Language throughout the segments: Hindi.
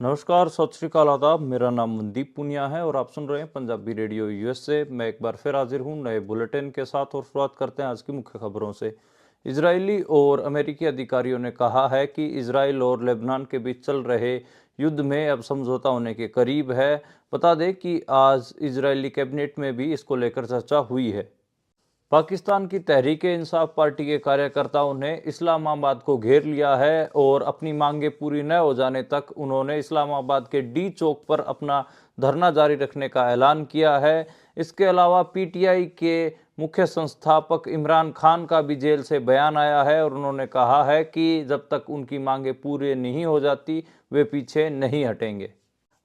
नमस्कार, सत श्री अकाल, आदाब। मेरा नाम मनदीप पुनिया है और आप सुन रहे हैं पंजाबी रेडियो यूएसए। मैं एक बार फिर हाजिर हूं नए बुलेटिन के साथ और शुरुआत करते हैं आज की मुख्य खबरों से। इजरायली और अमेरिकी अधिकारियों ने कहा है कि इजरायल और लेबनान के बीच चल रहे युद्ध में अब समझौता होने के करीब है। बता दें कि आज इजरायली कैबिनेट में भी इसको लेकर चर्चा हुई है। पाकिस्तान की तहरीक-ए-इंसाफ पार्टी के कार्यकर्ताओं ने इस्लामाबाद को घेर लिया है और अपनी मांगें पूरी न हो जाने तक उन्होंने इस्लामाबाद के डी चौक पर अपना धरना जारी रखने का ऐलान किया है। इसके अलावा पीटीआई के मुख्य संस्थापक इमरान खान का भी जेल से बयान आया है और उन्होंने कहा है कि जब तक उनकी मांगें पूरी नहीं हो जाती वे पीछे नहीं हटेंगे।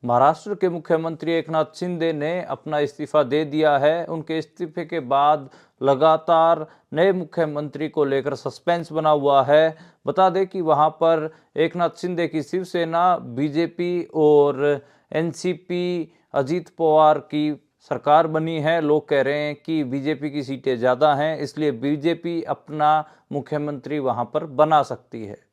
महाराष्ट्र के मुख्यमंत्री एकनाथ शिंदे ने अपना इस्तीफा दे दिया है। उनके इस्तीफे के बाद लगातार नए मुख्यमंत्री को लेकर सस्पेंस बना हुआ है। बता दें कि वहां पर एकनाथ शिंदे की शिवसेना, बीजेपी और एनसीपी अजीत पवार की सरकार बनी है। लोग कह रहे हैं कि बीजेपी की सीटें ज़्यादा हैं, इसलिए बीजेपी अपना मुख्यमंत्री वहां पर बना सकती है।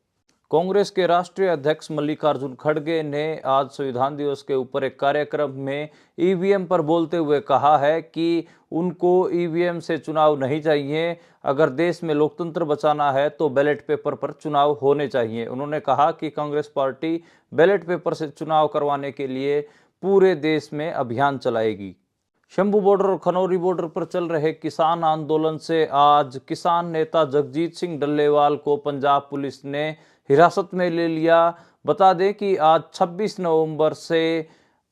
कांग्रेस के राष्ट्रीय अध्यक्ष मल्लिकार्जुन खड़गे ने आज संविधान दिवस के ऊपर एक कार्यक्रम में ईवीएम पर बोलते हुए कहा है कि उनको ईवीएम से चुनाव नहीं चाहिए। अगर देश में लोकतंत्र बचाना है तो बैलेट पेपर पर चुनाव होने चाहिए। उन्होंने कहा कि कांग्रेस पार्टी बैलेट पेपर से चुनाव करवाने के लिए पूरे देश में अभियान चलाएगी। शंभू बॉर्डर और खनौरी बॉर्डर पर चल रहे किसान आंदोलन से आज किसान नेता जगजीत सिंह डल्लेवाल को पंजाब पुलिस ने हिरासत में ले लिया। बता दें कि आज 26 नवंबर से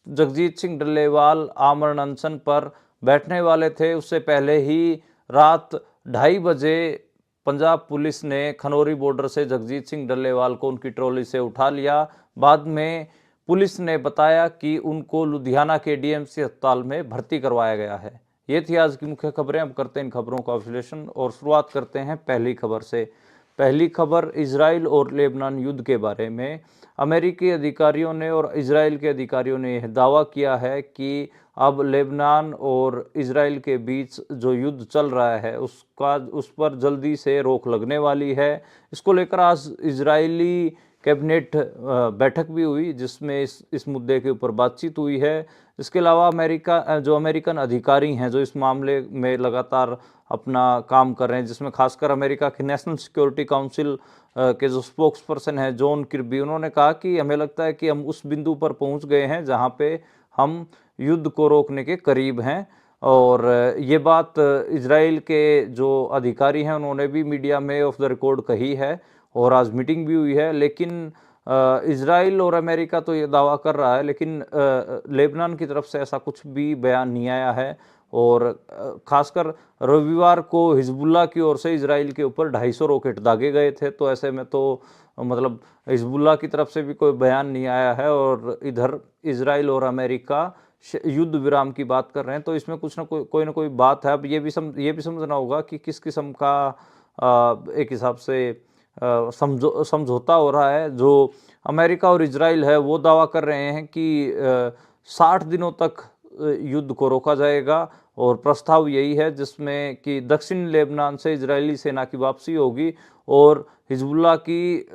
जगजीत सिंह डल्लेवाल आमरण अनशन पर बैठने वाले थे। उससे पहले ही रात 2:30 बजे पंजाब पुलिस ने खनौरी बॉर्डर से जगजीत सिंह डल्लेवाल को उनकी ट्रॉली से उठा लिया। बाद में पुलिस ने बताया कि उनको लुधियाना के डीएमसी अस्पताल में भर्ती करवाया गया है। ये थी आज की मुख्य खबरें। अब करते हैं इन खबरों का विश्लेषण और शुरुआत करते हैं पहली खबर से। पहली खबर इजराइल और लेबनान युद्ध के बारे में। अमेरिकी अधिकारियों ने और इजराइल के अधिकारियों ने यह दावा किया है कि अब लेबनान और इजराइल के बीच जो युद्ध चल रहा है उस पर जल्दी से रोक लगने वाली है। इसको लेकर आज इजरायली कैबिनेट बैठक भी हुई जिसमें इस मुद्दे के ऊपर बातचीत हुई है। इसके अलावा अमेरिकन अधिकारी हैं जो इस मामले में लगातार अपना काम कर रहे हैं, जिसमें खासकर अमेरिका के नेशनल सिक्योरिटी काउंसिल के जो स्पोक्स पर्सन है जॉन किर्बी, उन्होंने कहा कि हमें लगता है कि हम उस बिंदु पर पहुंच गए हैं जहां पे हम युद्ध को रोकने के करीब हैं। और ये बात इजराइल के जो अधिकारी हैं उन्होंने भी मीडिया में ऑफ द रिकॉर्ड कही है और आज मीटिंग भी हुई है। लेकिन इजराइल और अमेरिका तो ये दावा कर रहा है, लेकिन लेबनान की तरफ से ऐसा कुछ भी बयान नहीं आया है। और खासकर रविवार को हिजबुल्लाह की ओर से इजराइल के ऊपर 250 रॉकेट दागे गए थे, तो ऐसे में तो मतलब हिजबुल्लाह की तरफ से भी कोई बयान नहीं आया है और इधर इजराइल और अमेरिका युद्ध विराम की बात कर रहे हैं। तो इसमें कुछ ना कोई कोई बात है। अब ये भी समझना होगा कि किस किस्म का एक हिसाब से समझौता हो रहा है। जो अमेरिका और इजराइल है वो दावा कर रहे हैं कि 60 दिनों तक युद्ध को रोका जाएगा और प्रस्ताव यही है जिसमें कि दक्षिण लेबनान से इजरायली सेना की वापसी होगी और हिजबुल्लाह की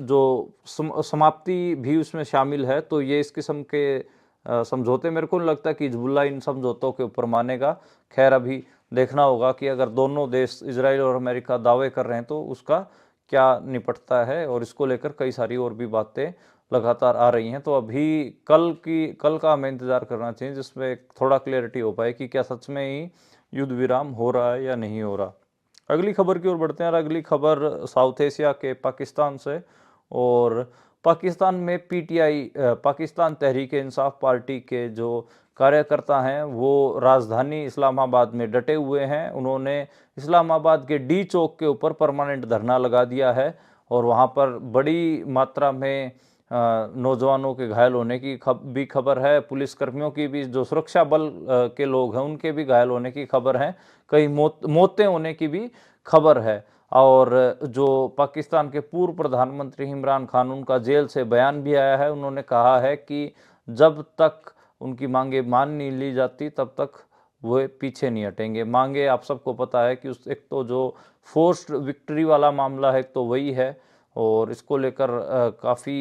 जो समाप्ति भी उसमें शामिल है। तो ये इस किस्म के समझौते, मेरे को नहीं लगता कि हिजबुल्लाह इन समझौतों के ऊपर मानेगा। खैर अभी देखना होगा कि अगर दोनों देश इजराइल और अमेरिका दावे कर रहे हैं तो उसका क्या निपटता है, और इसको लेकर कई सारी और भी बातें लगातार आ रही हैं। तो अभी कल का हमें इंतज़ार करना चाहिए जिसमें थोड़ा क्लियरिटी हो पाए कि क्या सच में ही युद्ध विराम हो रहा है या नहीं हो रहा। अगली खबर की ओर बढ़ते हैं और अगली खबर साउथ एशिया के पाकिस्तान से। और पाकिस्तान में पीटीआई पाकिस्तान तहरीक-ए-इंसाफ पार्टी के जो कार्यकर्ता हैं वो राजधानी इस्लामाबाद में डटे हुए हैं। उन्होंने इस्लामाबाद के डी चौक के ऊपर परमानेंट धरना लगा दिया है और वहाँ पर बड़ी मात्रा में नौजवानों के घायल होने की भी खबर है। पुलिसकर्मियों की भी, जो सुरक्षा बल के लोग हैं उनके भी घायल होने की खबर है। कई मौतें होने की भी खबर है। और जो पाकिस्तान के पूर्व प्रधानमंत्री इमरान खान, उनका जेल से बयान भी आया है। उन्होंने कहा है कि जब तक उनकी मांगे मान नहीं ली जाती तब तक वो पीछे नहीं हटेंगे। मांगे आप सबको पता है कि उस एक तो जो फोर्स्ड विक्ट्री वाला मामला है तो वही है, और इसको लेकर काफ़ी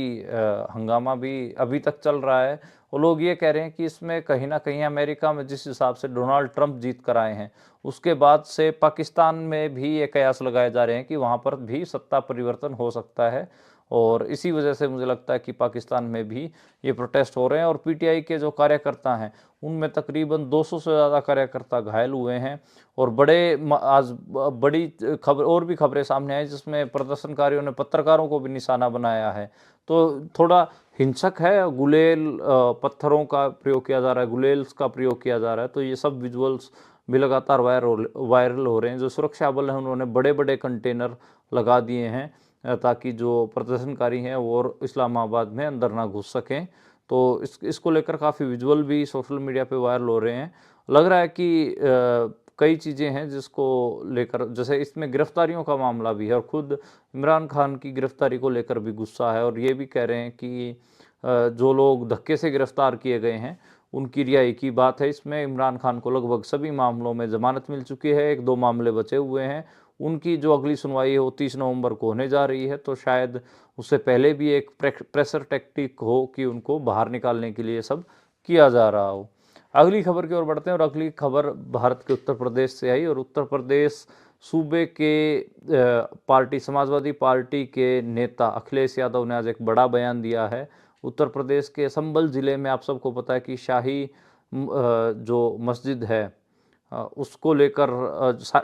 हंगामा भी अभी तक चल रहा है। और लोग ये कह रहे हैं कि इसमें कहीं न कहीं अमेरिका में जिस हिसाब से डोनाल्ड ट्रंप जीत कर आए हैं, उसके बाद से पाकिस्तान में भी ये कयास लगाए जा रहे हैं कि वहाँ पर भी सत्ता परिवर्तन हो सकता है। और इसी वजह से मुझे लगता है कि पाकिस्तान में भी ये प्रोटेस्ट हो रहे हैं। और पीटीआई के जो कार्यकर्ता हैं, उनमें तकरीबन 200 से ज़्यादा कार्यकर्ता घायल हुए हैं। और आज बड़ी खबर और भी खबरें सामने आई जिसमें प्रदर्शनकारियों ने पत्रकारों को भी निशाना बनाया है। तो थोड़ा हिंसक है, गुलेल पत्थरों का प्रयोग किया जा रहा है, गुलेल्स का प्रयोग किया जा रहा है। तो ये सब विजुअल्स भी लगातार वायरल हो रहे हैं। जो सुरक्षा बल हैं उन्होंने बड़े बड़े कंटेनर लगा दिए हैं ताकि जो प्रदर्शनकारी हैं वो और इस्लामाबाद में अंदर ना घुस सकें। तो इसको लेकर काफ़ी विजुअल भी सोशल मीडिया पे वायरल हो रहे हैं। लग रहा है कि कई चीज़ें हैं जिसको लेकर, जैसे इसमें गिरफ्तारियों का मामला भी है और खुद इमरान खान की गिरफ्तारी को लेकर भी गुस्सा है। और ये भी कह रहे हैं कि जो लोग धक्के से गिरफ्तार किए गए हैं उनकी रिहाई की बात है। इसमें इमरान खान को लगभग सभी मामलों में ज़मानत मिल चुकी है, 1-2 मामले बचे हुए हैं। उनकी जो अगली सुनवाई है वो 30 नवंबर को होने जा रही है। तो शायद उससे पहले भी एक प्रेशर टैक्टिक हो कि उनको बाहर निकालने के लिए सब किया जा रहा हो। अगली खबर की ओर बढ़ते हैं और अगली खबर भारत के उत्तर प्रदेश से आई। और उत्तर प्रदेश सूबे के पार्टी समाजवादी पार्टी के नेता अखिलेश यादव ने आज एक बड़ा बयान दिया है। उत्तर प्रदेश के संभल ज़िले में आप सबको पता है कि शाही जो मस्जिद है उसको लेकर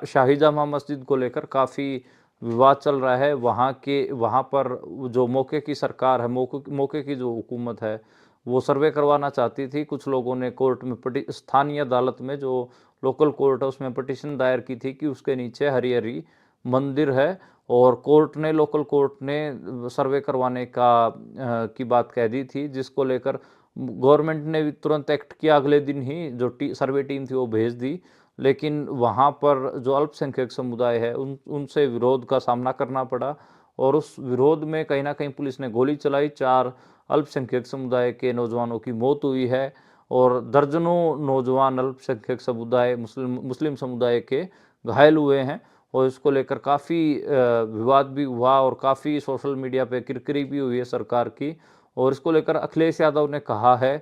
शाही जामा मस्जिद को लेकर काफ़ी विवाद चल रहा है। वहाँ पर जो मौके की सरकार है, मौके की जो हुकूमत है, वो सर्वे करवाना चाहती थी। कुछ लोगों ने कोर्ट में स्थानीय अदालत में, जो लोकल कोर्ट है, उसमें पिटीशन दायर की थी कि उसके नीचे हरी हरी मंदिर है। और लोकल कोर्ट ने सर्वे करवाने की बात कह दी थी, जिसको लेकर गवर्नमेंट ने भी तुरंत एक्ट किया। अगले दिन ही जो सर्वे टीम थी वो भेज दी। लेकिन वहाँ पर जो अल्पसंख्यक समुदाय है उनसे विरोध का सामना करना पड़ा। और उस विरोध में कहीं ना कहीं पुलिस ने गोली चलाई। 4 अल्पसंख्यक समुदाय के नौजवानों की मौत हुई है और दर्जनों नौजवान अल्पसंख्यक समुदाय मुस्लिम समुदाय के घायल हुए हैं। और इसको लेकर काफ़ी विवाद भी हुआ और काफ़ी सोशल मीडिया पे किरकिरी भी हुई है सरकार की। और इसको लेकर अखिलेश यादव ने कहा है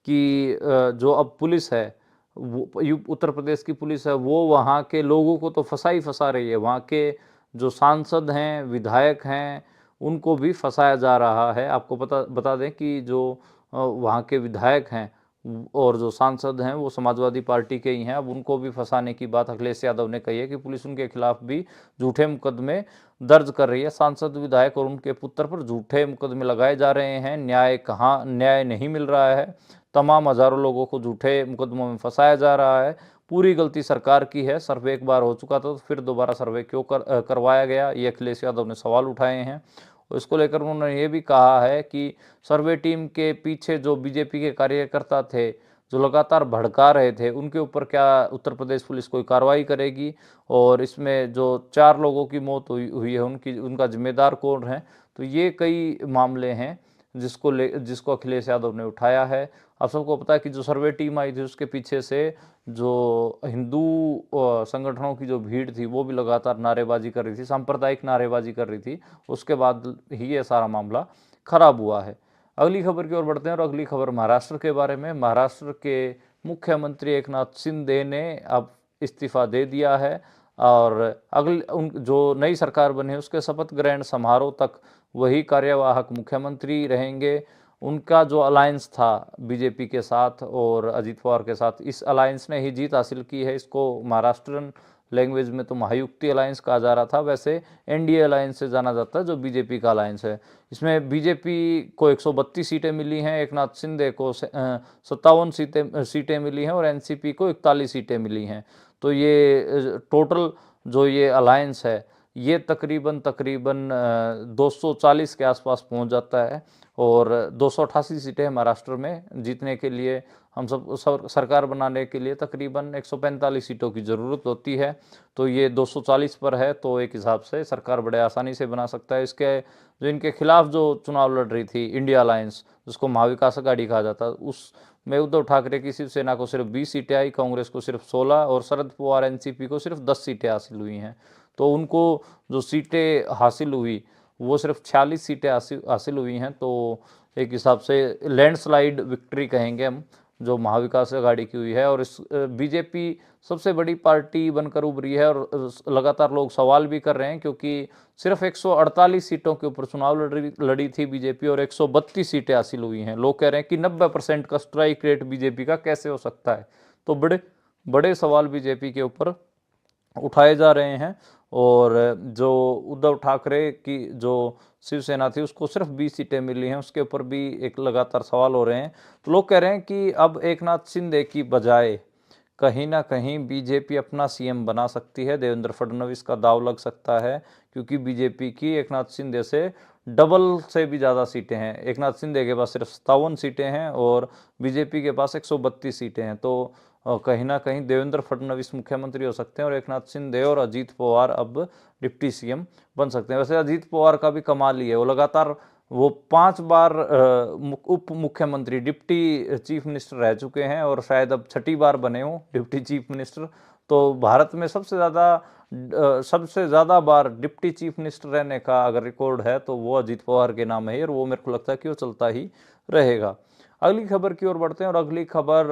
कि जो अब पुलिस है, उत्तर प्रदेश की पुलिस है, वो वहाँ के लोगों को तो फंसा रही है। वहाँ के जो सांसद हैं, विधायक हैं, उनको भी फंसाया जा रहा है। आपको बता दें कि जो वहाँ के विधायक हैं और जो सांसद हैं वो समाजवादी पार्टी के ही हैं। अब उनको भी फंसाने की बात अखिलेश यादव ने कही है कि पुलिस उनके खिलाफ भी झूठे मुकदमे दर्ज कर रही है। सांसद, विधायक और उनके पुत्र पर झूठे मुकदमे लगाए जा रहे हैं। न्याय नहीं मिल रहा है। तमाम हजारों लोगों को झूठे मुकदमों में फंसाया जा रहा है। पूरी गलती सरकार की है। सर्वे एक बार हो चुका था तो फिर दोबारा सर्वे क्यों करवाया गया, ये अखिलेश यादव ने सवाल उठाए हैं। और इसको लेकर उन्होंने ये भी कहा है कि सर्वे टीम के पीछे जो बीजेपी के कार्यकर्ता थे, जो लगातार भड़का रहे थे, उनके ऊपर क्या उत्तर प्रदेश पुलिस कोई कार्रवाई करेगी। और इसमें जो 4 लोगों की मौत हुई है उनका जिम्मेदार कौन है। तो ये कई मामले हैं जिसको अखिलेश यादव ने उठाया है। आप सबको पता है कि जो सर्वे टीम आई थी उसके पीछे से जो हिंदू संगठनों की जो भीड़ थी वो भी लगातार नारेबाजी कर रही थी, सांप्रदायिक नारेबाजी कर रही थी। उसके बाद ही ये सारा मामला खराब हुआ है। अगली खबर की ओर बढ़ते हैं और अगली खबर महाराष्ट्र के बारे में। महाराष्ट्र के मुख्यमंत्री एकनाथ शिंदे ने अब इस्तीफा दे दिया है और जो नई सरकार बनी है उसके शपथ ग्रहण समारोह तक वही कार्यवाहक मुख्यमंत्री रहेंगे। उनका जो अलायंस था बीजेपी के साथ और अजीत पवार के साथ, इस अलायंस ने ही जीत हासिल की है। इसको महाराष्ट्रन लैंग्वेज में तो महायुक्ति अलायंस कहा जा रहा था, वैसे एनडीए अलायंस से जाना जाता है जो बीजेपी का अलायंस है। इसमें बीजेपी को 132 सीटें मिली हैं, एकनाथ शिंदे को 57 सीटें मिली हैं और एनसीपी को 41 सीटें मिली हैं। तो ये टोटल जो ये अलायंस है ये तकरीबन 240 के आसपास पहुंच जाता है। और 288 सीटें महाराष्ट्र में जीतने के लिए, हम सब सरकार बनाने के लिए तकरीबन 145 सीटों की ज़रूरत होती है। तो ये 240 पर है तो एक हिसाब से सरकार बड़े आसानी से बना सकता है। इनके खिलाफ जो चुनाव लड़ रही थी इंडिया अलायंस, जिसको महाविकास अघाड़ी कहा जाता है, उसमें उद्धव ठाकरे की शिवसेना को सिर्फ 20 सीटें आई, कांग्रेस को सिर्फ 16 और शरद पवार एनसीपी को सिर्फ 10 सीटें हासिल हुई हैं। तो उनको जो सीटें हासिल हुई वो सिर्फ 46 सीटें हासिल हुई हैं। तो एक हिसाब से लैंडस्लाइड विक्ट्री कहेंगे हम, जो महाविकास आघाड़ी की हुई है। और इस बीजेपी सबसे बड़ी पार्टी बनकर उभरी है और लगातार लोग सवाल भी कर रहे हैं, क्योंकि सिर्फ 148 सीटों के ऊपर चुनाव लड़ी थी बीजेपी और 132 सीटें हासिल हुई हैं। लोग कह रहे हैं कि 90% का स्ट्राइक रेट बीजेपी का कैसे हो सकता है। तो बड़े बड़े सवाल बीजेपी के ऊपर उठाए जा रहे हैं। और जो उद्धव ठाकरे की जो शिवसेना थी उसको सिर्फ 20 सीटें मिली हैं, उसके ऊपर भी एक लगातार सवाल हो रहे हैं। तो लोग कह रहे हैं कि अब एकनाथ शिंदे की बजाय कहीं ना कहीं बीजेपी अपना सीएम बना सकती है, देवेंद्र फडणवीस का दाव लग सकता है, क्योंकि बीजेपी की एकनाथ शिंदे से डबल से भी ज़्यादा सीटें हैं। एकनाथ शिंदे के पास सिर्फ 57 सीटें हैं और बीजेपी के पास 132 सीटें हैं। तो कहीं ना कहीं देवेंद्र फडणवीस मुख्यमंत्री हो सकते हैं और एकनाथ शिंदे और अजीत पवार अब डिप्टी सीएम बन सकते हैं। वैसे अजीत पवार का भी कमाल ही है, वो लगातार 5 बार उप मुख्यमंत्री डिप्टी चीफ मिनिस्टर रह चुके हैं और शायद अब 6ठी बार बने हो डिप्टी चीफ मिनिस्टर। तो भारत में सबसे ज़्यादा बार डिप्टी चीफ मिनिस्टर रहने का अगर रिकॉर्ड है तो वो अजीत पवार के नाम है और वो मेरे को लगता है कि वो चलता ही रहेगा। अगली खबर की ओर बढ़ते हैं और अगली खबर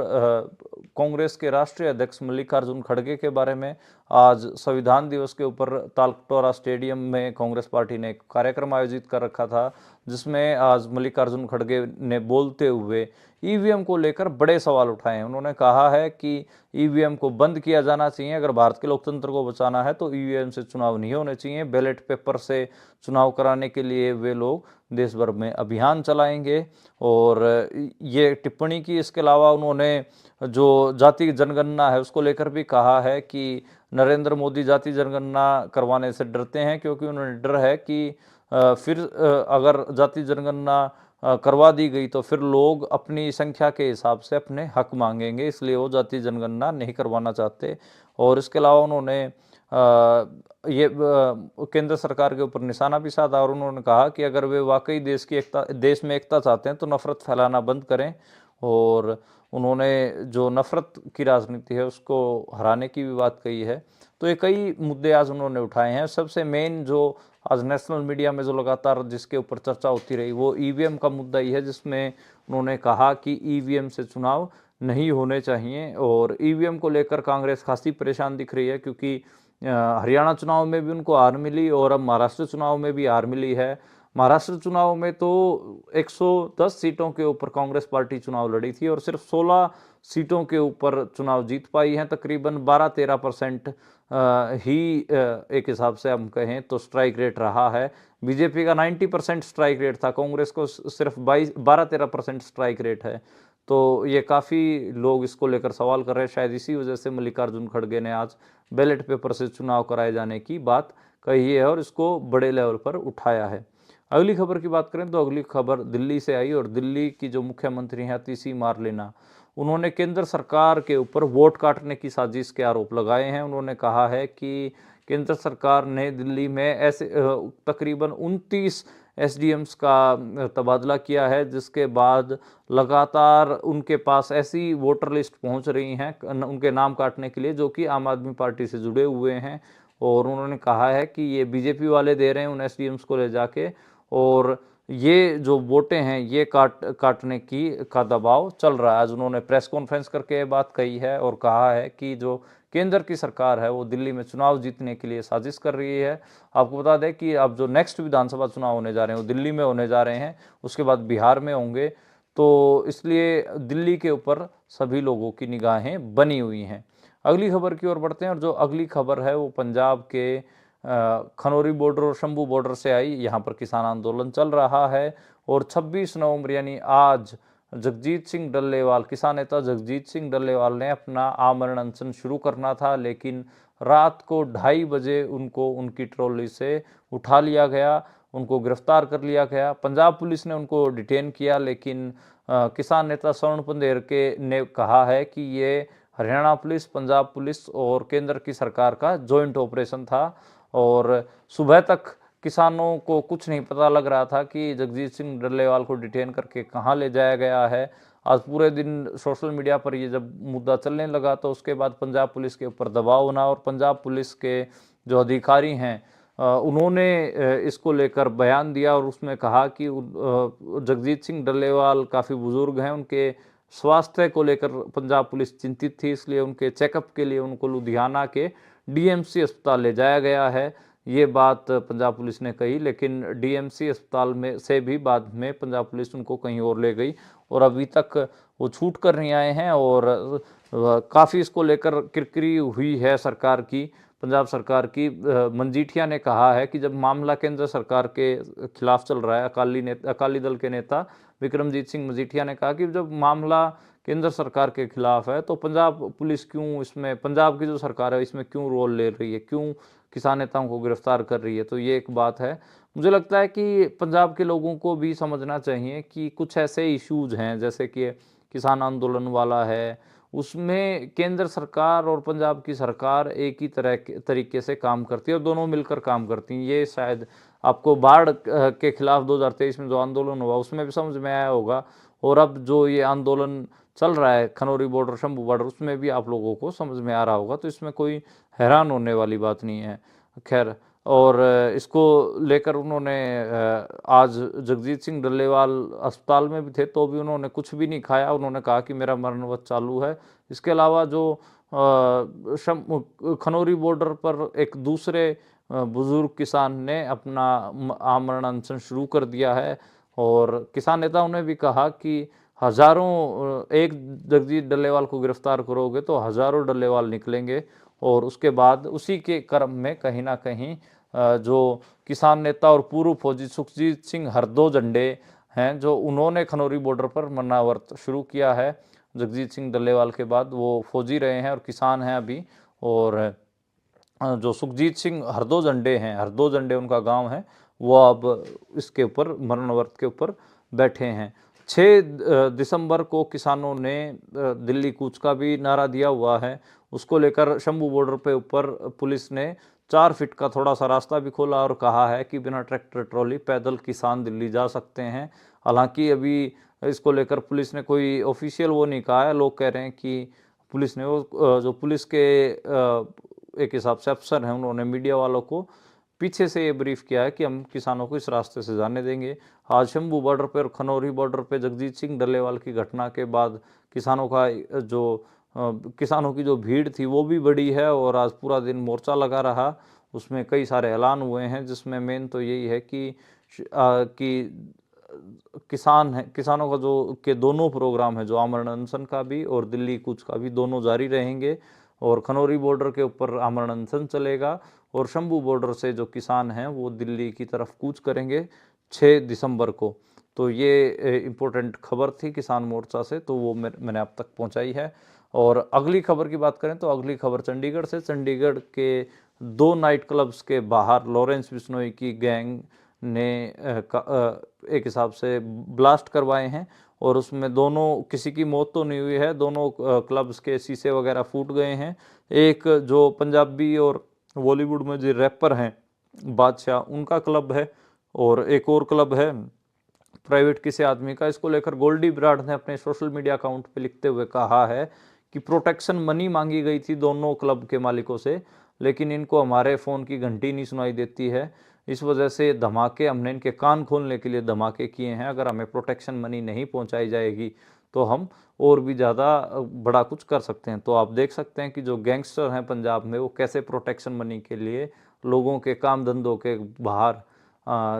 कांग्रेस के राष्ट्रीय अध्यक्ष मल्लिकार्जुन खड़गे के बारे में। आज संविधान दिवस के ऊपर तालकटोरा स्टेडियम में कांग्रेस पार्टी ने एक कार्यक्रम आयोजित कर रखा था, जिसमें आज मल्लिकार्जुन खड़गे ने बोलते हुए ईवीएम को लेकर बड़े सवाल उठाए हैं। उन्होंने कहा है कि ईवीएम को बंद किया जाना चाहिए, अगर भारत के लोकतंत्र को बचाना है तो ईवीएम से चुनाव नहीं होने चाहिए। बैलेट पेपर से चुनाव कराने के लिए वे लोग देश भर में अभियान चलाएंगे और ये टिप्पणी की। इसके अलावा उन्होंने जो जाति जनगणना है उसको लेकर भी कहा है कि नरेंद्र मोदी जाति जनगणना करवाने से डरते हैं, क्योंकि उन्हें डर है कि फिर अगर जाति जनगणना करवा दी गई तो फिर लोग अपनी संख्या के हिसाब से अपने हक मांगेंगे, इसलिए वो जाति जनगणना नहीं करवाना चाहते। और इसके अलावा उन्होंने ये केंद्र सरकार के ऊपर निशाना भी साधा और उन्होंने कहा कि अगर वे वाकई देश में एकता चाहते हैं तो नफरत फैलाना बंद करें। और उन्होंने जो नफरत की राजनीति है उसको हराने की भी बात कही है। तो ये कई मुद्दे आज उन्होंने उठाए हैं। सबसे मेन जो आज नेशनल मीडिया में जो लगातार जिसके ऊपर चर्चा होती रही वो ईवीएम का मुद्दा ही है, जिसमें उन्होंने कहा कि ईवीएम से चुनाव नहीं होने चाहिए। और ईवीएम को लेकर कांग्रेस खासी परेशान दिख रही है, क्योंकि हरियाणा चुनाव में भी उनको हार मिली और अब महाराष्ट्र चुनाव में भी हार मिली है। महाराष्ट्र चुनाव में तो 110 सीटों के ऊपर कांग्रेस पार्टी चुनाव लड़ी थी और सिर्फ 16 सीटों के ऊपर चुनाव जीत पाई है। तकरीबन 12-13% ही एक हिसाब से हम कहें तो स्ट्राइक रेट रहा है। बीजेपी का 90% स्ट्राइक रेट था, कांग्रेस को सिर्फ 12-13% स्ट्राइक रेट है। तो ये काफ़ी लोग इसको लेकर सवाल कर रहे हैं। शायद इसी वजह से मल्लिकार्जुन खड़गे ने आज बैलेट पेपर से चुनाव कराए जाने की बात कही है और इसको बड़े लेवल पर उठाया है। अगली खबर की बात करें तो अगली खबर दिल्ली से आई और दिल्ली की जो मुख्यमंत्री हैं अतिशी मारलेना, उन्होंने केंद्र सरकार के ऊपर वोट काटने की साजिश के आरोप लगाए हैं। उन्होंने कहा है कि केंद्र सरकार ने दिल्ली में ऐसे तकरीबन 29 एसडीएम्स का तबादला किया है, जिसके बाद लगातार उनके पास ऐसी वोटर लिस्ट पहुंच रही हैं उनके नाम काटने के लिए जो कि आम आदमी पार्टी से जुड़े हुए हैं। और उन्होंने कहा है कि ये बीजेपी वाले दे रहे हैं उन एसडीएम्स को ले जाके, और ये जो वोटें हैं ये काटने का दबाव चल रहा है। आज उन्होंने प्रेस कॉन्फ्रेंस करके बात कही है और कहा है कि जो केंद्र की सरकार है वो दिल्ली में चुनाव जीतने के लिए साजिश कर रही है। आपको बता दें कि अब जो नेक्स्ट विधानसभा चुनाव होने जा रहे हैं वो दिल्ली में होने जा रहे हैं, उसके बाद बिहार में होंगे, तो इसलिए दिल्ली के ऊपर सभी लोगों की निगाहें बनी हुई हैं। अगली खबर की ओर बढ़ते हैं और जो अगली खबर है वो पंजाब के खनौरी बॉर्डर और शंभू बॉर्डर से आई। यहाँ पर किसान आंदोलन चल रहा है और 26 नवंबर यानी आज जगजीत सिंह डल्लेवाल, किसान नेता जगजीत सिंह डल्लेवाल ने अपना आमरण अनशन शुरू करना था, लेकिन रात को 2:30 बजे उनको उनकी ट्रॉली से उठा लिया गया, उनको गिरफ्तार कर लिया गया। पंजाब पुलिस ने उनको डिटेन किया, लेकिन किसान नेता स्वर्ण पंदेर ने कहा है कि ये हरियाणा पुलिस, पंजाब पुलिस और केंद्र की सरकार का जॉइंट ऑपरेशन था। और सुबह तक किसानों को कुछ नहीं पता लग रहा था कि जगजीत सिंह डल्लेवाल को डिटेन करके कहाँ ले जाया गया है। आज पूरे दिन सोशल मीडिया पर ये जब मुद्दा चलने लगा तो उसके बाद पंजाब पुलिस के ऊपर दबाव बना और पंजाब पुलिस के जो अधिकारी हैं उन्होंने इसको लेकर बयान दिया और उसमें कहा कि जगजीत सिंह डल्लेवाल काफ़ी बुजुर्ग हैं, उनके स्वास्थ्य को लेकर पंजाब पुलिस चिंतित थी, इसलिए उनके चेकअप के लिए उनको लुधियाना के डीएमसी अस्पताल ले जाया गया है। ये बात पंजाब पुलिस ने कही, लेकिन डीएमसी अस्पताल में से भी बाद में पंजाब पुलिस उनको कहीं और ले गई और अभी तक वो छूट कर नहीं आए हैं। और काफ़ी इसको लेकर किरकिरी हुई है सरकार की, पंजाब सरकार की। मजीठिया ने कहा है कि जब मामला केंद्र सरकार के खिलाफ चल रहा है, अकाली दल के नेता विक्रमजीत सिंह मजीठिया ने कहा कि जब मामला केंद्र सरकार के खिलाफ है तो पंजाब पुलिस क्यों इसमें, पंजाब की जो सरकार है इसमें क्यों रोल ले रही है, क्यों किसान नेताओं को गिरफ्तार कर रही है। तो ये एक बात है। मुझे लगता है कि पंजाब के लोगों को भी समझना चाहिए कि कुछ ऐसे इश्यूज हैं, जैसे कि किसान आंदोलन वाला है, उसमें केंद्र सरकार और पंजाब की सरकार एक ही तरीके से काम करती है और दोनों मिलकर काम करती हैं। ये शायद आपको बाढ़ के खिलाफ 2023 में जो आंदोलन हुआ उसमें भी समझ में आया होगा, और अब जो ये आंदोलन चल रहा है खनौरी बॉर्डर, शंभू बॉर्डर, उसमें भी आप लोगों को समझ में आ रहा होगा। तो इसमें कोई हैरान होने वाली बात नहीं है। खैर, और इसको लेकर उन्होंने आज जगजीत सिंह डल्लेवाल अस्पताल में भी थे तो भी उन्होंने कुछ भी नहीं खाया। उन्होंने कहा कि मेरा मरणवत चालू है। इसके अलावा जो खनौरी बॉर्डर पर एक दूसरे बुजुर्ग किसान ने अपना आमरण अनशन शुरू कर दिया है, और किसान नेताओं ने भी कहा कि हजारों, एक जगजीत डल्लेवाल को गिरफ्तार करोगे तो हजारों डल्लेवाल निकलेंगे। और उसके बाद उसी के क्रम में कहीं ना कहीं जो किसान नेता और पूर्व फौजी सुखजीत सिंह हरदो झंडे हैं, जो उन्होंने खनौरी बॉर्डर पर मरनावर्त शुरू किया है। जगजीत सिंह डल्लेवाल के बाद वो फौजी रहे हैं और किसान हैं अभी। और जो सुखजीत सिंह हरदो झंडे हैं, हरदो झंडे उनका गांव है, वो अब इसके ऊपर मरणवर्त के ऊपर बैठे हैं। 6 दिसंबर को किसानों ने दिल्ली कूच का भी नारा दिया हुआ है। उसको लेकर शंभू बॉर्डर पे ऊपर पुलिस ने 4 फीट का थोड़ा सा रास्ता भी खोला और कहा है कि बिना ट्रैक्टर ट्रॉली पैदल किसान दिल्ली जा सकते हैं। हालांकि अभी इसको लेकर पुलिस ने कोई ऑफिशियल वो नहीं कहा है। लोग कह रहे हैं कि पुलिस ने वो जो पुलिस के एक हिसाब से अफसर हैं, उन्होंने मीडिया वालों को पीछे से ये ब्रीफ किया है कि हम किसानों को इस रास्ते से जाने देंगे। आज शंभू बॉर्डर पर और खनौरी बॉर्डर पर जगजीत सिंह डल्लेवाल की घटना के बाद किसानों का जो किसानों की जो भीड़ थी वो भी बड़ी है, और आज पूरा दिन मोर्चा लगा रहा। उसमें कई सारे ऐलान हुए हैं, जिसमें मेन तो यही है कि किसान है, किसानों का जो के दोनों प्रोग्राम है, जो आमरण अनशन का भी और दिल्ली कूच का भी, दोनों जारी रहेंगे। और खनौरी बॉर्डर के ऊपर आमरण अनशन चलेगा और शंभू बॉर्डर से जो किसान हैं वो दिल्ली की तरफ कूच करेंगे 6 दिसंबर को। तो ये इम्पोर्टेंट खबर थी किसान मोर्चा से, तो वो मैंने आप तक पहुंचाई है। और अगली खबर की बात करें तो अगली खबर चंडीगढ़ से। चंडीगढ़ के 2 नाइट क्लब्स के बाहर लॉरेंस बिश्नोई की गैंग ने एक हिसाब से ब्लास्ट करवाए हैं, और उसमें दोनों, किसी की मौत तो नहीं हुई है, दोनों क्लब्स के शीशे वगैरह फूट गए हैं। एक जो पंजाबी और बॉलीवुड में जो रैपर हैं बादशाह, उनका क्लब है, और एक और क्लब है प्राइवेट किसी आदमी का। इसको लेकर गोल्डी बराड़ ने अपने सोशल मीडिया अकाउंट पे लिखते हुए कहा है कि प्रोटेक्शन मनी मांगी गई थी दोनों क्लब के मालिकों से, लेकिन इनको हमारे फ़ोन की घंटी नहीं सुनाई देती है। इस वजह से धमाके, हमने इनके कान खोलने के लिए धमाके किए हैं। अगर हमें प्रोटेक्शन मनी नहीं पहुंचाई जाएगी तो हम और भी ज़्यादा बड़ा कुछ कर सकते हैं। तो आप देख सकते हैं कि जो गैंगस्टर हैं पंजाब में, वो कैसे प्रोटेक्शन मनी के लिए लोगों के काम धंधों के बाहर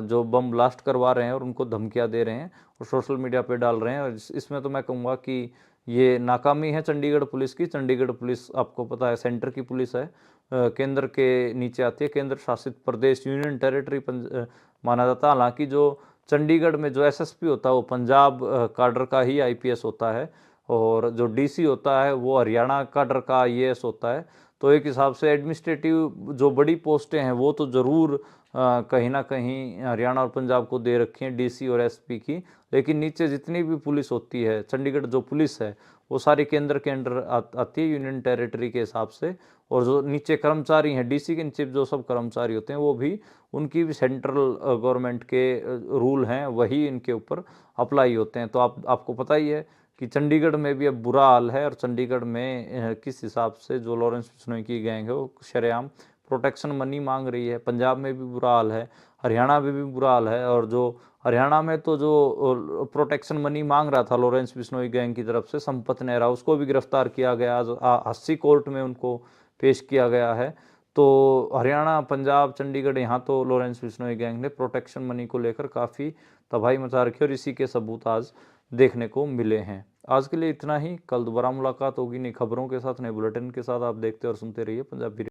जो बम ब्लास्ट करवा रहे हैं और उनको धमकियां दे रहे हैं और सोशल मीडिया पे डाल रहे हैं। और इसमें तो मैं कहूँगा कि ये नाकामी है चंडीगढ़ पुलिस की। चंडीगढ़ पुलिस आपको पता है सेंटर की पुलिस है, केंद्र के नीचे आती है, केंद्र शासित प्रदेश, यूनियन टेरिटरी माना जाता है। हालांकि जो चंडीगढ़ में जो एसएसपी होता है वो पंजाब काडर का ही आईपीएस होता है, और जो डीसी होता है वो हरियाणा काडर का आईएएस होता है। तो एक हिसाब से एडमिनिस्ट्रेटिव जो बड़ी पोस्टें हैं वो तो ज़रूर कहीं ना कहीं हरियाणा और पंजाब को दे रखी हैं, डीसी और एसपी की। लेकिन नीचे जितनी भी पुलिस होती है, चंडीगढ़ जो पुलिस है वो सारी केंद्र के अंडर आती है, यूनियन टेरिटरी के हिसाब से। और जो नीचे कर्मचारी हैं, डीसी के नीचे जो सब कर्मचारी होते हैं वो भी, उनकी भी सेंट्रल गवर्नमेंट के रूल हैं वही इनके ऊपर अप्लाई होते हैं। तो आपको पता ही है कि चंडीगढ़ में भी अब बुरा हाल है, और चंडीगढ़ में किस हिसाब से जो लॉरेंस बिश्नोई की गैंग है वो शरेआम प्रोटेक्शन मनी मांग रही है। पंजाब में भी बुरा हाल है, हरियाणा में भी बुरा हाल है। और जो हरियाणा में तो जो प्रोटेक्शन मनी मांग रहा था लॉरेंस बिश्नोई गैंग की तरफ से, संपत नेहरा, उसको भी गिरफ्तार किया गया। आज हस्सी कोर्ट में उनको पेश किया गया है। तो हरियाणा, पंजाब, चंडीगढ़, यहाँ तो लॉरेंस बिश्नोई गैंग ने प्रोटेक्शन मनी को लेकर काफ़ी तबाही मचा रखी है और इसी के सबूत आज देखने को मिले हैं। आज के लिए इतना ही। कल दोबारा मुलाकात होगी नई खबरों के साथ, नए बुलेटिन के साथ। आप देखते और सुनते रहिए पंजाबी।